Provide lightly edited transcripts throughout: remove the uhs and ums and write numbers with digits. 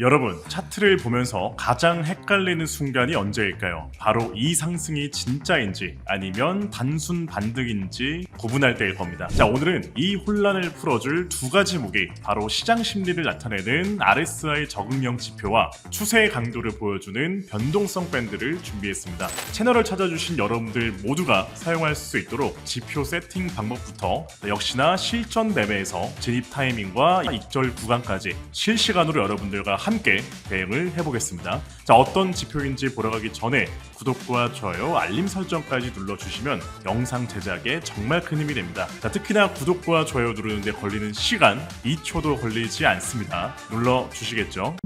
여러분, 차트를 보면서 가장 헷갈리는 순간이 언제일까요? 바로 이 상승이 진짜인지 아니면 단순 반등인지 구분할 때일 겁니다. 자, 오늘은 이 혼란을 풀어줄 두 가지 무기, 바로 시장 심리를 나타내는 RSI 적응형 지표와 추세의 강도를 보여주는 변동성 밴드를 준비했습니다. 채널을 찾아주신 여러분들 모두가 사용할 수 있도록 지표 세팅 방법부터 역시나 실전 매매에서 진입 타이밍과 익절 구간까지 실시간으로 여러분들과 함께 대응을 해보겠습니다. 자, 어떤 지표인지 보러 가기 전에 구독과 좋아요, 알림 설정까지 눌러주시면 영상 제작에 정말 큰 힘이 됩니다. 자, 특히나 구독과 좋아요 누르는데 걸리는 시간 2초도 걸리지 않습니다. 눌러주시겠죠?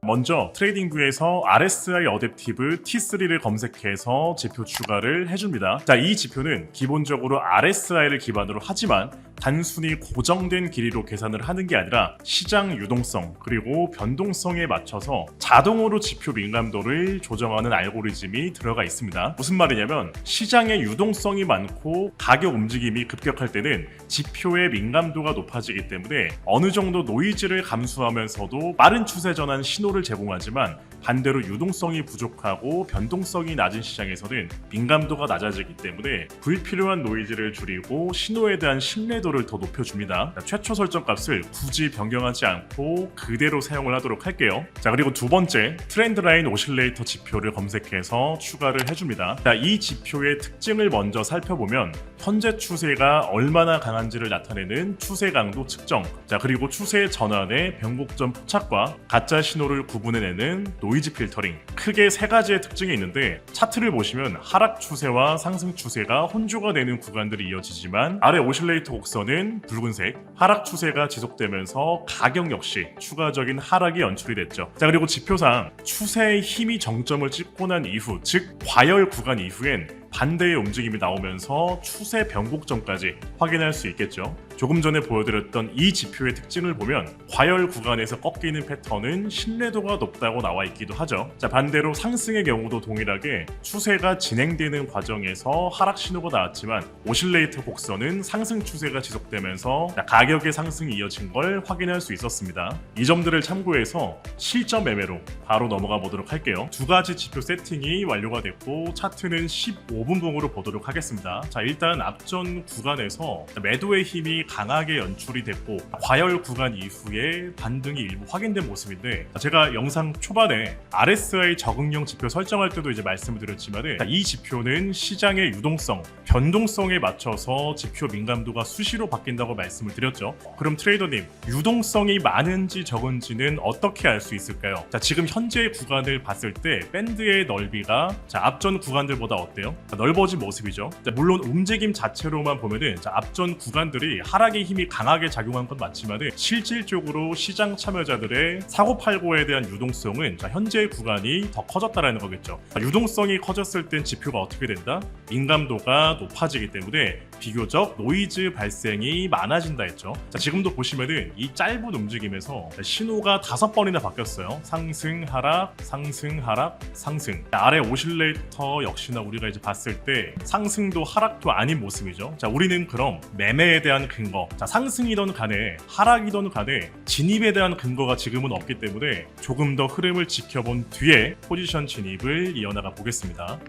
먼저 트레이딩뷰에서 RSI 어댑티브 T3를 검색해서 지표 추가를 해줍니다. 자, 이 지표는 기본적으로 RSI를 기반으로 하지만 단순히 고정된 길이로 계산을 하는 게 아니라 시장 유동성 그리고 변동성에 맞춰서 자동으로 지표 민감도를 조정하는 알고리즘이 들어가 있습니다. 무슨 말이냐면 시장의 유동성이 많고 가격 움직임이 급격할 때는 지표의 민감도가 높아지기 때문에 어느 정도 노이즈를 감수하면서도 빠른 추세 전환 신호를 제공하지만 반대로 유동성이 부족하고 변동성이 낮은 시장에서는 민감도가 낮아지기 때문에 불필요한 노이즈를 줄이고 신호에 대한 신뢰도를 더 높여줍니다. 최초 설정 값을 굳이 변경하지 않고 그대로 사용을 하도록 할게요. 자, 그리고 두 번째 트렌드 라인 오실레이터 지표를 검색해서 추가를 해줍니다. 자, 이 지표의 특징을 먼저 살펴보면 현재 추세가 얼마나 강한지를 나타내는 추세 강도 측정, 자, 그리고 추세 전환의 변곡점 포착과 가짜 신호를 구분해내는 노이즈 필터링, 크게 세 가지의 특징이 있는데 차트를 보시면 하락 추세와 상승 추세가 혼조가 되는 구간들이 이어지지만 아래 오실레이터 곡선은 붉은색, 하락 추세가 지속되면서 가격 역시 추가적인 하락이 연출이 됐죠. 자, 그리고 지표상 추세의 힘이 정점을 찍고 난 이후, 즉 과열 구간 이후엔 반대의 움직임이 나오면서 추세 변곡점까지 확인할 수 있겠죠. 조금 전에 보여드렸던 이 지표의 특징을 보면 과열 구간에서 꺾이는 패턴은 신뢰도가 높다고 나와 있기도 하죠. 자, 반대로 상승의 경우도 동일하게 추세가 진행되는 과정에서 하락 신호가 나왔지만 오실레이터 곡선은 상승 추세가 지속되면서 가격의 상승이 이어진 걸 확인할 수 있었습니다. 이 점들을 참고해서 실전 매매로 바로 넘어가 보도록 할게요. 두 가지 지표 세팅이 완료가 됐고 차트는 15분봉으로 보도록 하겠습니다. 자, 일단 앞전 구간에서 매도의 힘이 강하게 연출이 됐고 과열 구간 이후에 반등이 일부 확인된 모습인데, 제가 영상 초반에 RSI 적응형 지표 설정할 때도 이제 말씀을 드렸지만 이 지표는 시장의 유동성, 변동성에 맞춰서 지표 민감도가 수시로 바뀐다고 말씀을 드렸죠. 그럼 트레이더님, 유동성이 많은지 적은지는 어떻게 알 수 있을까요? 자, 지금 현재 구간을 봤을 때 밴드의 넓이가 앞전 구간들보다 어때요? 넓어진 모습이죠. 자, 물론 움직임 자체로만 보면은 앞전 구간들이 하락의 힘이 강하게 작용한 건 맞지만 실질적으로 시장 참여자들의 사고팔고에 대한 유동성은 현재 구간이 더 커졌다라는 거겠죠. 유동성이 커졌을 땐 지표가 어떻게 된다? 민감도가 높아지기 때문에 비교적 노이즈 발생이 많아진다 했죠. 자, 지금도 보시면은 이 짧은 움직임에서 신호가 5번이나 바뀌었어요. 상승, 하락, 상승, 하락, 상승. 자, 아래 오실레이터 역시나 우리가 이제 봤을 때 상승도 하락도 아닌 모습이죠. 자, 우리는 그럼 매매에 대한 근거, 자, 상승이던 간에 하락이던 간에 진입에 대한 근거가 지금은 없기 때문에 조금 더 흐름을 지켜본 뒤에 포지션 진입을 이어나가 보겠습니다.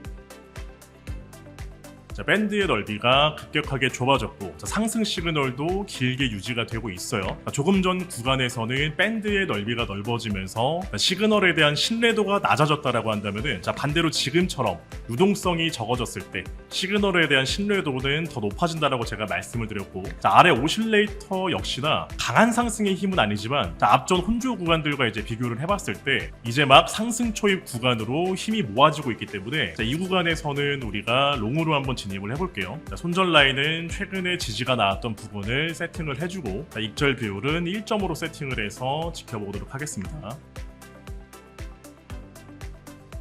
자, 밴드의 넓이가 급격하게 좁아졌고 상승 시그널도 길게 유지가 되고 있어요. 조금 전 구간에서는 밴드의 넓이가 넓어지면서 시그널에 대한 신뢰도가 낮아졌다라고 한다면은 반대로 지금처럼 유동성이 적어졌을 때 시그널에 대한 신뢰도는 더 높아진다라고 제가 말씀을 드렸고, 아래 오실레이터 역시나 강한 상승의 힘은 아니지만 앞전 혼조 구간들과 이제 비교를 해봤을 때 이제 막 상승 초입 구간으로 힘이 모아지고 있기 때문에 이 구간에서는 우리가 롱으로 한번 진입을 해볼게요. 손절 라인은 최근에 지지가 나왔던 부분을 세팅을 해주고 익절 비율은 1점으로 세팅을 해서 지켜보도록 하겠습니다.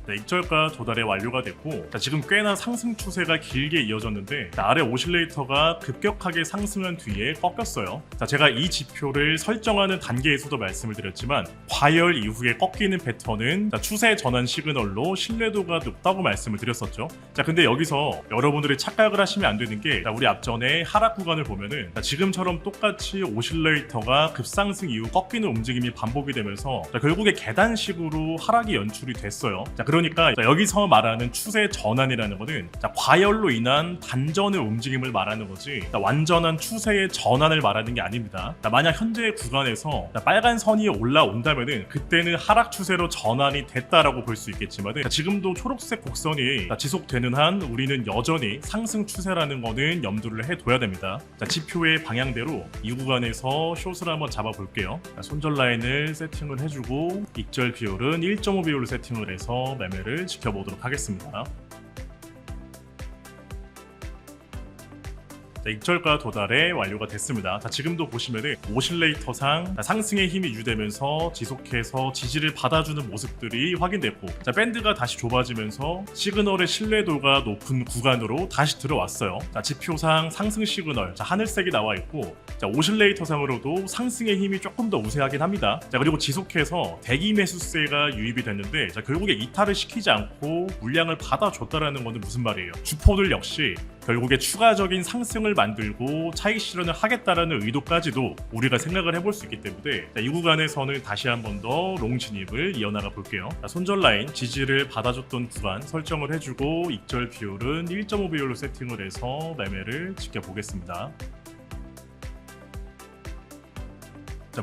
네, 익절가 도달에 완료가 됐고, 지금 꽤나 상승 추세가 길게 이어졌는데 아래 오실레이터가 급격하게 상승한 뒤에 꺾였어요. 제가 이 지표를 설정하는 단계에서도 말씀을 드렸지만 과열 이후에 꺾이는 패턴은 추세 전환 시그널로 신뢰도가 높다고 말씀을 드렸었죠. 근데 여기서 여러분들이 착각을 하시면 안 되는 게, 우리 앞전에 하락 구간을 보면은 지금처럼 똑같이 오실레이터가 급상승 이후 꺾이는 움직임이 반복이 되면서 결국에 계단식으로 하락이 연출이 됐어요. 그러니까 여기서 말하는 추세 전환이라는 것은 과열로 인한 반전의 움직임을 말하는 거지 완전한 추세의 전환을 말하는 게 아닙니다. 만약 현재 구간에서 빨간 선이 올라온다면은 그때는 하락 추세로 전환이 됐다라고 볼 수 있겠지만 지금도 초록색 곡선이 지속되는 한 우리는 여전히 상승 추세라는 거는 염두를 해둬야 됩니다. 지표의 방향대로 이 구간에서 숏을 한번 잡아볼게요. 손절 라인을 세팅을 해주고 익절 비율은 1.5 비율로 세팅을 해서 매매를 지켜보도록 하겠습니다. 익절가 도달에 완료가 됐습니다. 지금도 보시면은 오실레이터상 상승의 힘이 유지되면서 지속해서 지지를 받아주는 모습들이 확인됐고, 밴드가 다시 좁아지면서 시그널의 신뢰도가 높은 구간으로 다시 들어왔어요. 지표상 상승 시그널 하늘색이 나와 있고, 오실레이터상으로도 상승의 힘이 조금 더 우세하긴 합니다. 그리고 지속해서 대기 매수세가 유입이 됐는데 결국에 이탈을 시키지 않고 물량을 받아줬다라는 것은 무슨 말이에요? 주포들 역시 결국에 추가적인 상승을 만들고 차익 실현을 하겠다라는 의도까지도 우리가 생각을 해볼 수 있기 때문에 이 구간에서는 다시 한 번 더 롱 진입을 이어나가 볼게요. 손절 라인 지지를 받아줬던 구간 설정을 해주고 익절 비율은 1.5 비율로 세팅을 해서 매매를 지켜보겠습니다.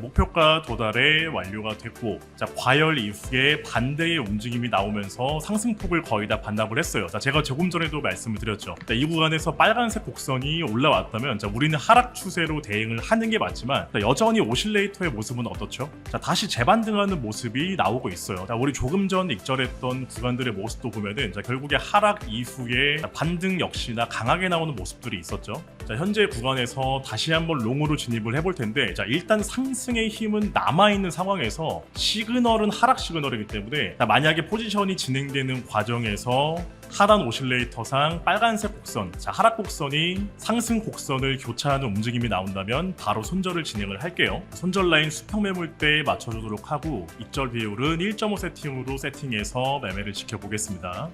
목표가 도달에 완료가 됐고, 과열 이후에 반대의 움직임이 나오면서 상승폭을 거의 다 반납을 했어요. 제가 조금 전에도 말씀을 드렸죠. 이 구간에서 빨간색 곡선이 올라왔다면 우리는 하락 추세로 대응을 하는 게 맞지만 여전히 오실레이터의 모습은 어떻죠? 다시 재반등하는 모습이 나오고 있어요. 우리 조금 전 익절했던 구간들의 모습도 보면은 결국에 하락 이후에 반등 역시나 강하게 나오는 모습들이 있었죠. 현재 구간에서 다시 한번 롱으로 진입을 해볼 텐데, 일단 상승의 힘은 남아있는 상황에서 시그널은 하락 시그널이기 때문에 만약에 포지션이 진행되는 과정에서 하단 오실레이터상 빨간색 곡선, 하락 곡선이 상승 곡선을 교차하는 움직임이 나온다면 바로 손절을 진행을 할게요. 손절 라인 수평 매물대에 맞춰주도록 하고 익절 비율은 1.5 세팅으로 세팅해서 매매를 지켜보겠습니다.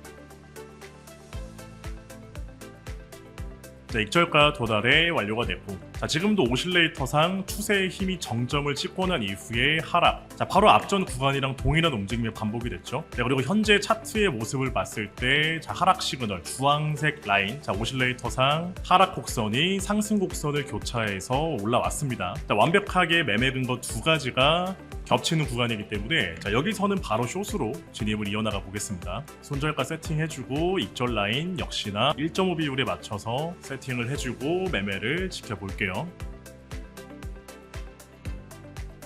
익절가 도달에 완료가 됐고, 지금도 오실레이터상 추세의 힘이 정점을 찍고 난 이후에 하락, 바로 앞전 구간이랑 동일한 움직임이 반복이 됐죠. 그리고 현재 차트의 모습을 봤을 때 하락 시그널 주황색 라인, 오실레이터상 하락 곡선이 상승 곡선을 교차해서 올라왔습니다. 완벽하게 매매 근거 두 가지가 겹치는 구간이기 때문에 여기서는 바로 숏으로 진입을 이어나가 보겠습니다. 손절가 세팅해주고 익절 라인 역시나 1.5 비율에 맞춰서 세팅을 해주고 매매를 지켜볼게요.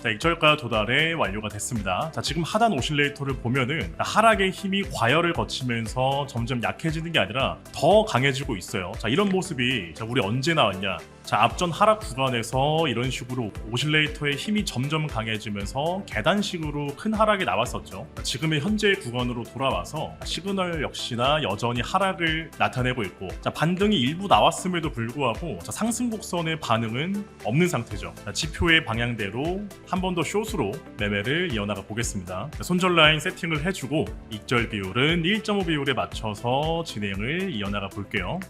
익절가 도달에 완료가 됐습니다. 지금 하단 오실레이터를 보면은 하락의 힘이 과열을 거치면서 점점 약해지는 게 아니라 더 강해지고 있어요. 이런 모습이 우리 언제 나왔냐? 앞전 하락 구간에서 이런 식으로 오실레이터의 힘이 점점 강해지면서 계단식으로 큰 하락이 나왔었죠. 지금의 현재 구간으로 돌아와서 시그널 역시나 여전히 하락을 나타내고 있고, 반등이 일부 나왔음에도 불구하고 상승 곡선의 반응은 없는 상태죠. 지표의 방향대로 한 번 더 숏으로 매매를 이어나가 보겠습니다. 손절 라인 세팅을 해주고 익절 비율은 1.5 비율에 맞춰서 진행을 이어나가 볼게요.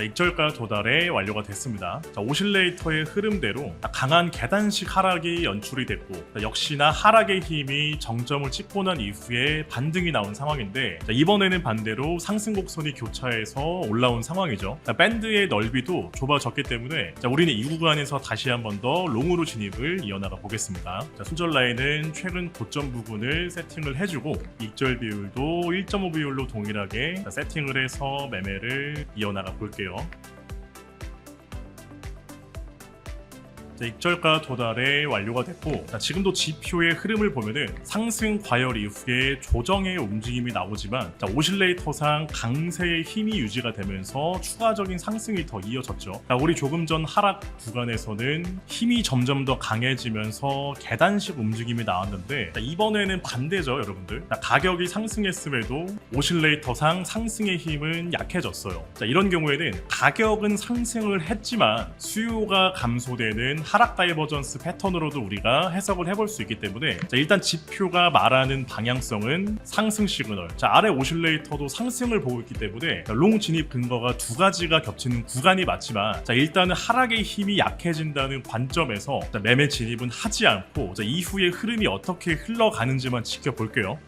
익절가 도달에 완료가 됐습니다. 오실레이터의 흐름대로 강한 계단식 하락이 연출이 됐고, 역시나 하락의 힘이 정점을 찍고 난 이후에 반등이 나온 상황인데, 이번에는 반대로 상승 곡선이 교차해서 올라온 상황이죠. 밴드의 넓이도 좁아졌기 때문에 우리는 이 구간에서 다시 한 번 더 롱으로 진입을 이어나가 보겠습니다. 손절 라인은 최근 고점 부분을 세팅을 해주고 익절 비율도 1.5 비율로 동일하게 세팅을 해서 매매를 이어나가 볼게요. 익절가 도달에 완료가 됐고, 지금도 지표의 흐름을 보면은 상승 과열 이후에 조정의 움직임이 나오지만 오실레이터상 강세의 힘이 유지가 되면서 추가적인 상승이 더 이어졌죠. 우리 조금 전 하락 구간에서는 힘이 점점 더 강해지면서 계단식 움직임이 나왔는데 이번에는 반대죠, 여러분들. 가격이 상승했음에도 오실레이터상 상승의 힘은 약해졌어요. 이런 경우에는 가격은 상승을 했지만 수요가 감소되는 하락 다이버전스 패턴으로도 우리가 해석을 해볼 수 있기 때문에 일단 지표가 말하는 방향성은 상승 시그널. 아래 오실레이터도 상승을 보고 있기 때문에 롱 진입 근거가 두 가지가 겹치는 구간이 맞지만 일단은 하락의 힘이 약해진다는 관점에서 매매 진입은 하지 않고 이후의 흐름이 어떻게 흘러가는지만 지켜볼게요.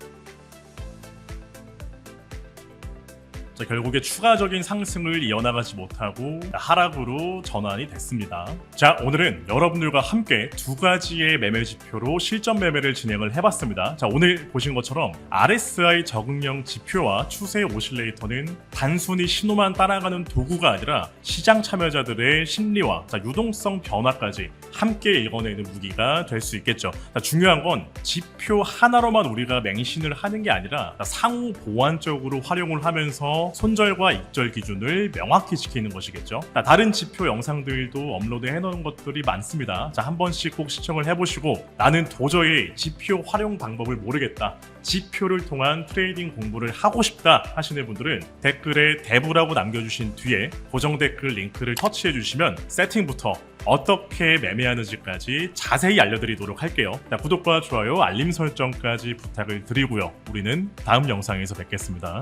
결국에 추가적인 상승을 이어나가지 못하고 하락으로 전환이 됐습니다. 자, 오늘은 여러분들과 함께 두 가지의 매매 지표로 실전 매매를 진행을 해봤습니다. 자, 오늘 보신 것처럼 RSI 적응형 지표와 추세 오실레이터는 단순히 신호만 따라가는 도구가 아니라 시장 참여자들의 심리와 유동성 변화까지 함께 읽어내는 무기가 될 수 있겠죠. 중요한 건 지표 하나로만 우리가 맹신을 하는 게 아니라 상호 보완적으로 활용을 하면서 손절과 익절 기준을 명확히 지키는 것이겠죠. 다른 지표 영상들도 업로드 해놓은 것들이 많습니다. 한 번씩 꼭 시청을 해보시고 나는 도저히 지표 활용 방법을 모르겠다, 지표를 통한 트레이딩 공부를 하고 싶다 하시는 분들은 댓글에 대부라고 남겨주신 뒤에 고정 댓글 링크를 터치해 주시면 세팅부터 어떻게 매매하는지까지 자세히 알려드리도록 할게요. 구독과 좋아요, 알림 설정까지 부탁을 드리고요. 우리는 다음 영상에서 뵙겠습니다.